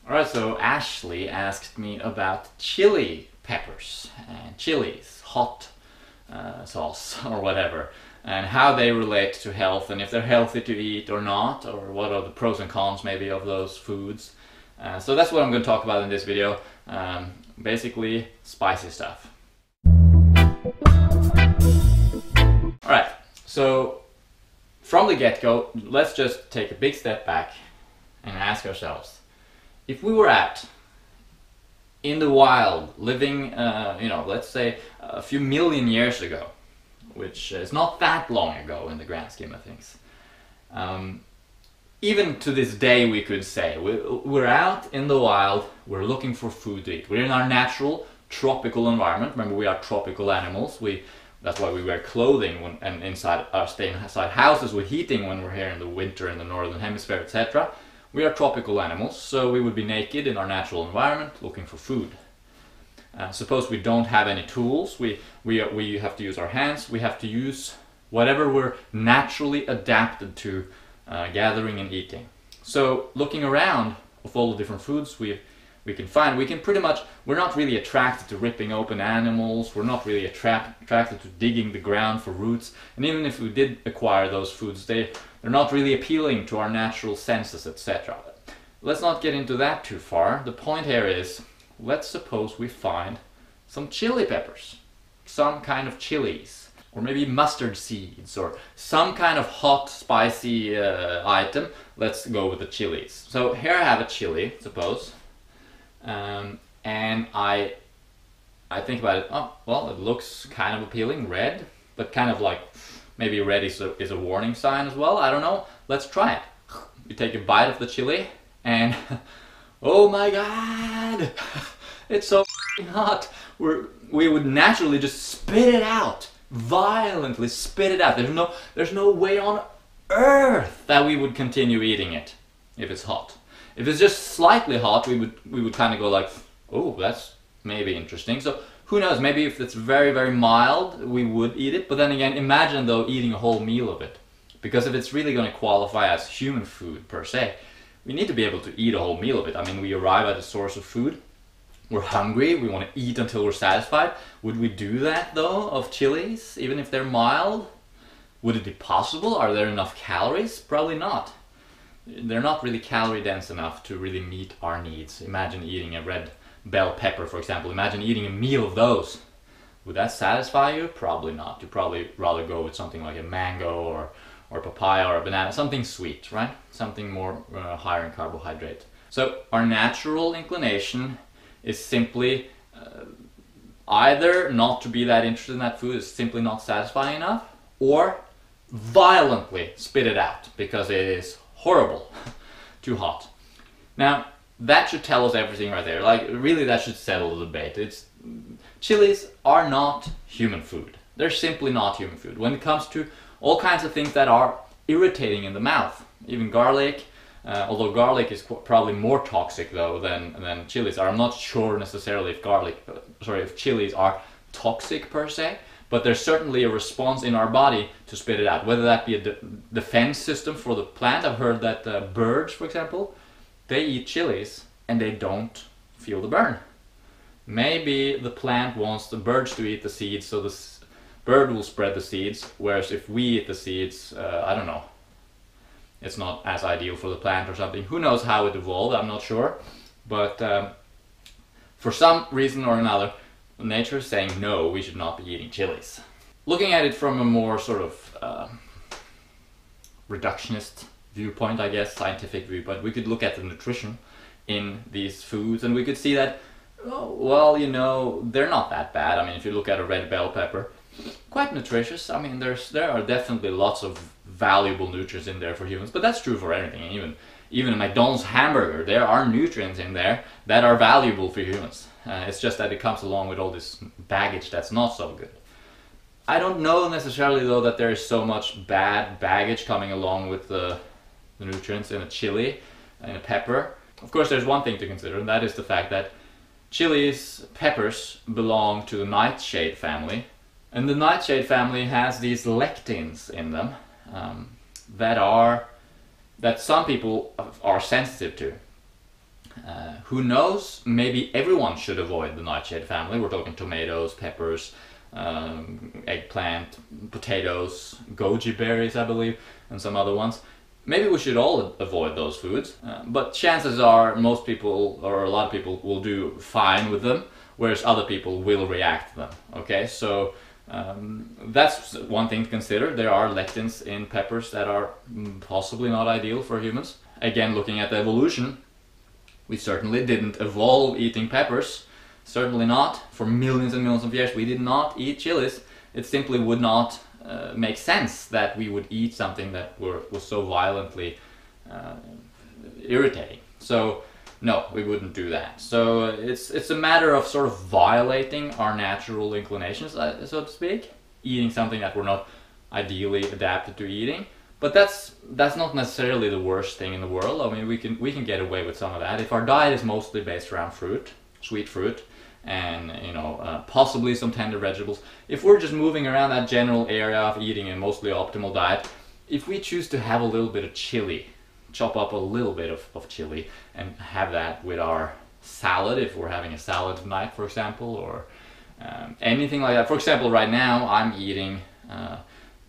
Alright, so Ashley asked me about chili peppers and chilies, hot sauce or whatever, and how they relate to health and if they're healthy to eat or not, or what are the pros and cons maybe of those foods. So that's what I'm going to talk about in this video. Basically, spicy stuff. Alright, so from the get-go, let's just take a big step back and ask ourselves, if we were out in the wild, living, let's say a few million years ago, which is not that long ago in the grand scheme of things. Even to this day, we could say, we're out in the wild, we're looking for food to eat. We're in our natural tropical environment. Remember, we are tropical animals. That's why we wear clothing and stay inside houses with heating when we're here in the winter in the northern hemisphere, etc. We are tropical animals, so we would be naked in our natural environment looking for food. Suppose we don't have any tools, we have to use our hands, we have to use whatever we're naturally adapted to gathering and eating. So looking around of all the different foods we can find, we're not really attracted to ripping open animals, we're not really attracted to digging the ground for roots, and even if we did acquire those foods, they're not really appealing to our natural senses, etc. Let's not get into that too far. The point here is, let's suppose we find some chili peppers, some kind of chilies, or maybe mustard seeds, or some kind of hot, spicy item. Let's go with the chilies. So here I have a chili, suppose, and I think about it, oh, well, it looks kind of appealing, red, but kind of like, maybe red is a warning sign as well, I don't know. Let's try it. You take a bite of the chili, and oh my god, it's so hot. We would naturally just spit it out, violently spit it out. There's no way on earth that we would continue eating it if it's hot. If it's just slightly hot, we would kind of go like, oh, that's maybe interesting. So who knows, maybe if it's very, very mild, we would eat it. But then again, imagine though eating a whole meal of it. Because if it's really going to qualify as human food per se, we need to be able to eat a whole meal of it. I mean, we arrive at a source of food, we're hungry, we want to eat until we're satisfied. Would we do that though, of chilies, even if they're mild? Would it be possible? Are there enough calories? Probably not. They're not really calorie dense enough to really meet our needs. Imagine eating a red bell pepper, for example. Imagine eating a meal of those. Would that satisfy you? Probably not. You'd probably rather go with something like a mango or papaya or a banana, something sweet, right? Something more higher in carbohydrate. So our natural inclination is simply either not to be that interested in that food, is simply not satisfying enough, or violently spit it out because it is horrible, too hot. Now, that should tell us everything right there. Like, really, that should settle the debate. Chilies are not human food. They're simply not human food. When it comes to all kinds of things that are irritating in the mouth, even garlic, although garlic is probably more toxic though than chilies are. I'm not sure necessarily if chilies are toxic per se, but there's certainly a response in our body to spit it out, whether that be a defense system for the plant. I've heard that birds, for example, they eat chilies and they don't feel the burn. Maybe the plant wants the birds to eat the seeds, so the bird will spread the seeds, whereas if we eat the seeds, I don't know, it's not as ideal for the plant or something. Who knows how it evolved, I'm not sure. But for some reason or another, nature is saying no, we should not be eating chilies. Looking at it from a more sort of reductionist viewpoint, I guess, scientific viewpoint, we could look at the nutrition in these foods and we could see that, oh, well, you know, they're not that bad. I mean, if you look at a red bell pepper, quite nutritious. I mean, there are definitely lots of valuable nutrients in there for humans, but that's true for anything. Even a McDonald's hamburger, there are nutrients in there that are valuable for humans. It's just that it comes along with all this baggage that's not so good. I don't know necessarily though that there is so much bad baggage coming along with the nutrients in a chili, in a pepper. Of course, there's one thing to consider, and that is the fact that peppers belong to the nightshade family, and the nightshade family has these lectins in them that some people are sensitive to. Who knows, maybe everyone should avoid the nightshade family. We're talking tomatoes, peppers, eggplant, potatoes, goji berries, I believe, and some other ones. Maybe we should all avoid those foods, but chances are most people, or a lot of people, will do fine with them, whereas other people will react to them. Okay, so that's one thing to consider. There are lectins in peppers that are possibly not ideal for humans. Again, looking at the evolution, we certainly didn't evolve eating peppers. Certainly not. For millions and millions of years we did not eat chilies. It simply would not make sense that we would eat something that was so violently irritating. So no, we wouldn't do that. So it's a matter of sort of violating our natural inclinations, so to speak, eating something that we're not ideally adapted to eating. But that's not necessarily the worst thing in the world. I mean, we can get away with some of that if our diet is mostly based around fruit, sweet fruit, and possibly some tender vegetables. If we're just moving around that general area of eating a mostly optimal diet, if we choose to have a little bit of chili, chop up a little bit of chili and have that with our salad, if we're having a salad tonight, for example, or anything like that. For example, right now I'm eating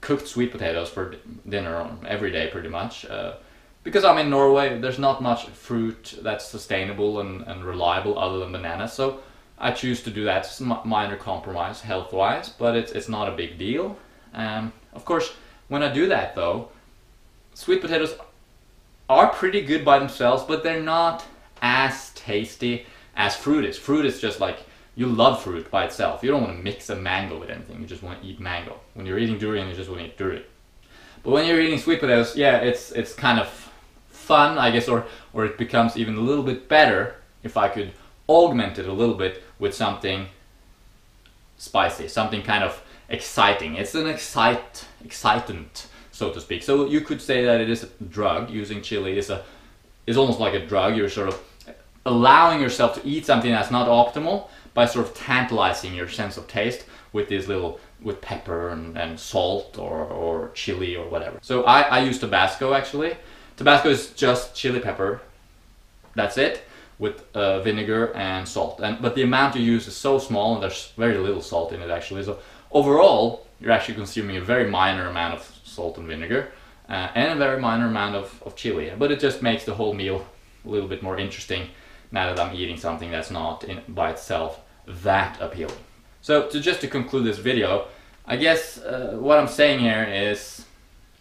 cooked sweet potatoes for dinner every day pretty much. Because I'm in Norway, there's not much fruit that's sustainable and reliable other than bananas, so I choose to do that. It's a minor compromise health-wise, but it's not a big deal. Of course, when I do that though, sweet potatoes are pretty good by themselves, but they're not as tasty as fruit is. Fruit is just like, you love fruit by itself. You don't want to mix a mango with anything, you just want to eat mango. When you're eating durian, you just want to eat durian. But when you're eating sweet potatoes, yeah, it's kind of fun, I guess, or it becomes even a little bit better if I could augment it a little bit with something spicy, something kind of exciting. It's an excitant, so to speak. So you could say that it is a drug. Using chili is almost like a drug. You're sort of allowing yourself to eat something that's not optimal by sort of tantalizing your sense of taste with with pepper and salt or chili or whatever. So I use Tabasco actually. Tabasco is just chili pepper, that's it, with vinegar and salt. But the amount you use is so small, and there's very little salt in it actually. So overall, you're actually consuming a very minor amount of salt and vinegar and a very minor amount of chili. But it just makes the whole meal a little bit more interesting now that I'm eating something that's not by itself that appealing. So just to conclude this video, I guess what I'm saying here is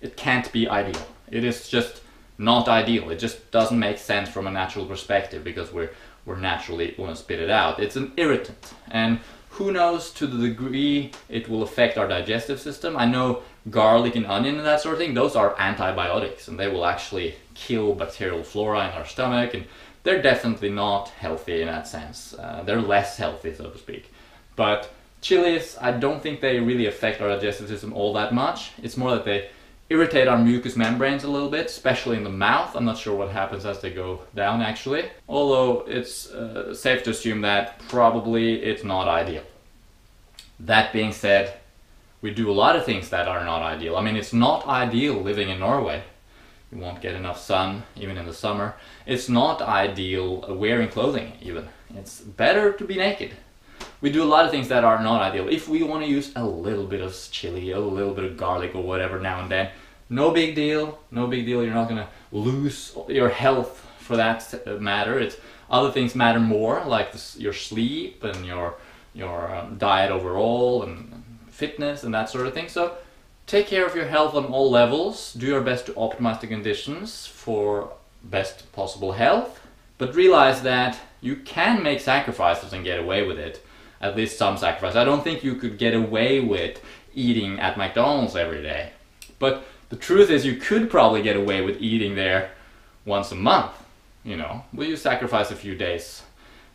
it can't be ideal. It is just not ideal. It just doesn't make sense from a natural perspective because we're naturally want to spit it out. It's an irritant, and who knows to the degree it will affect our digestive system. I know garlic and onion and that sort of thing, those are antibiotics, and they will actually kill bacterial flora in our stomach, and they're definitely not healthy in that sense. They're less healthy, so to speak. But chilies, I don't think they really affect our digestive system all that much. It's more that they irritate our mucous membranes a little bit, especially in the mouth. I'm not sure what happens as they go down actually, although it's safe to assume that probably it's not ideal. That being said, we do a lot of things that are not ideal. I mean, it's not ideal living in Norway. You won't get enough sun even in the summer. It's not ideal wearing clothing even. It's better to be naked. We do a lot of things that are not ideal. If we want to use a little bit of chili, a little bit of garlic or whatever now and then, no big deal, no big deal. You're not going to lose your health for that matter. Other things matter more, like your sleep and your diet overall and fitness and that sort of thing. So take care of your health on all levels. Do your best to optimize the conditions for best possible health. But realize that you can make sacrifices and get away with it. At least some sacrifice. I don't think you could get away with eating at McDonald's every day. But the truth is you could probably get away with eating there once a month. Will you sacrifice a few days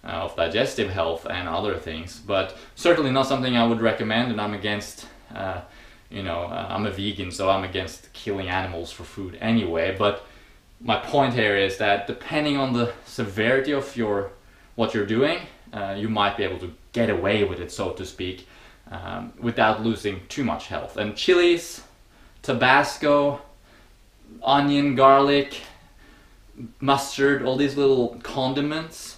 of digestive health and other things? But certainly not something I would recommend, and I'm against, I'm a vegan, so I'm against killing animals for food anyway. But my point here is that depending on the severity of what you're doing, you might be able to get away with it, so to speak, without losing too much health. And chilies, Tabasco, onion, garlic, mustard, all these little condiments,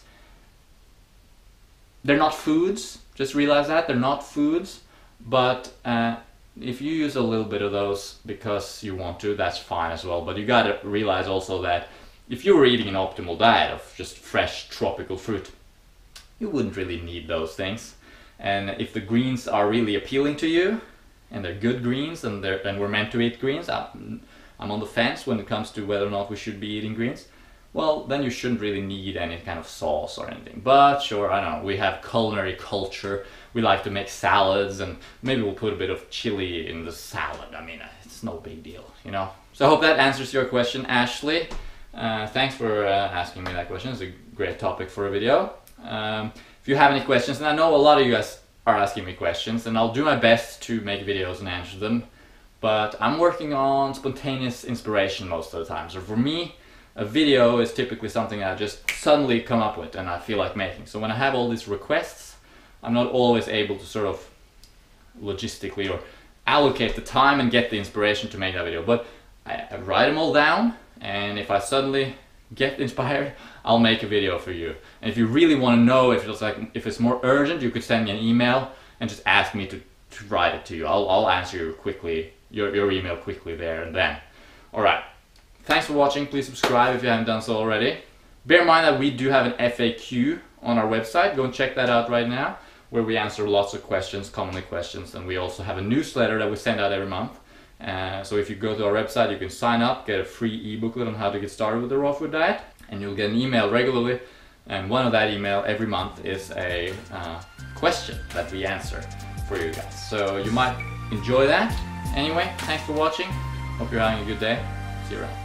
they're not foods. Just realize that they're not foods, but if you use a little bit of those because you want to, that's fine as well. But you gotta realize also that if you were eating an optimal diet of just fresh tropical fruit, you wouldn't really need those things. And if the greens are really appealing to you, and they're good greens, and we're meant to eat greens, I'm on the fence when it comes to whether or not we should be eating greens, well, then you shouldn't really need any kind of sauce or anything. But sure, I don't know, we have culinary culture. We like to make salads, and maybe we'll put a bit of chili in the salad. I mean, it's no big deal, you know? So I hope that answers your question, Ashley. Thanks for asking me that question. It's a great topic for a video. If you have any questions, and I know a lot of you guys are asking me questions, and I'll do my best to make videos and answer them, but I'm working on spontaneous inspiration most of the time. So for me, a video is typically something I just suddenly come up with and I feel like making. So when I have all these requests, I'm not always able to sort of logistically or allocate the time and get the inspiration to make that video. But I write them all down, and if I suddenly get inspired, I'll make a video for you. And if you really want to know if it's more urgent, you could send me an email and just ask me to write it to you. I'll answer you quickly, your email quickly there and then. Alright. Thanks for watching. Please subscribe if you haven't done so already. Bear in mind that we do have an FAQ on our website. Go and check that out right now, where we answer lots of questions, commonly questions, and we also have a newsletter that we send out every month. So if you go to our website, you can sign up, get a free e-booklet on how to get started with the raw food diet, and you'll get an email regularly, and one of that email every month is a question that we answer for you guys. So you might enjoy that. Anyway, thanks for watching. Hope you're having a good day. See you around.